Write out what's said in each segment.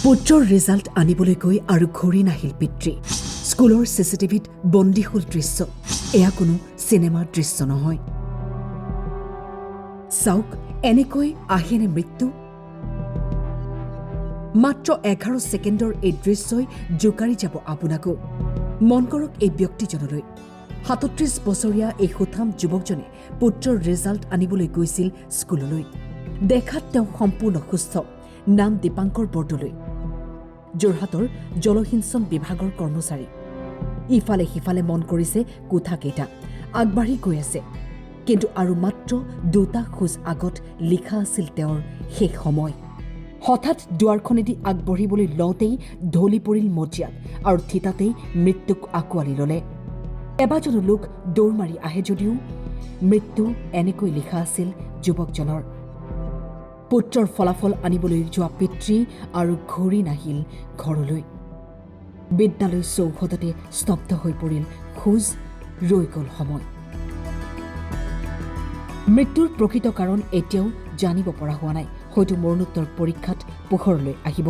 পুত্ৰৰ ৰিজাল্ট আনিবলৈ গৈ আৰু ঘূৰি নাহিল পিতৃ। স্কুলৰ চিচিটিভিত বন্দী হ'ল দৃশ্য। এয়া কোনো চিনেমাৰ দৃশ্য নহয়। চাওক, এনেকৈ আহেনে মৃত্যু? মাত্ৰ 11 ছেকেণ্ডৰ এই দৃশ্যই জোকাৰি যাব আপোনাকো। মন কৰক এই ব্যক্তিজনলৈ। 37 বছৰীয়া এই সুঠাম যুৱকজনে পুত্ৰৰ ৰিজাল্ট আনিবলৈ গৈছিল স্কুললৈ। দেখাত তেওঁ সম্পূৰ্ণ সুস্থ। নাম দীপাংকৰ বৰদলৈ। যোৰহাটৰ জলসিঞ্চন বিভাগৰ কৰ্মচাৰী। ইফালে সিফালে মন কৰিছে কোঠাকেইটা। আগবাঢ়ি গৈ আছে। কিন্তু আৰু মাত্ৰ 2টা খোজ আগত লিখা আছিল তেওঁৰ শেষ সময়। হঠাৎ দুৱাৰখনেদি আগবাঢ়িবলৈ লওঁতেই ঢলি পৰিল মজিয়াত আৰু থিতাতেই মৃত্যুক আঁকোৱালি ল'লে। কেইবাজনো লোক দৌৰ মাৰি আহে যদিও মৃত্যু এনেকৈ লিখা আছিল যুৱকজনৰ। পুত্ৰৰ ফলাফল আনিবলৈ যোৱা পিতৃ আৰু ঘূৰি নাহিল ঘৰলৈ। বিদ্যালয় চৌহদতে স্তব্ধ হৈ পৰিল খোজ, ৰৈ গ'ল সময়। মৃত্যুৰ প্ৰকৃত কাৰণ এতিয়াও জানিব পৰা হোৱা নাই। হয়তো মৰণোত্তৰ পৰীক্ষাত পোহৰলৈ আহিব।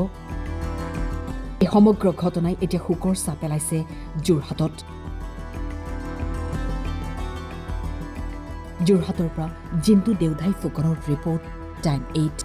এই সমগ্ৰ ঘটনাই এতিয়া শোকৰ ছাঁ পেলাইছে যোৰহাটত। যোৰহাটৰ পৰা জিন্তু দেউধাই ফুকনৰ ৰিপৰ্ট, টাইম 8।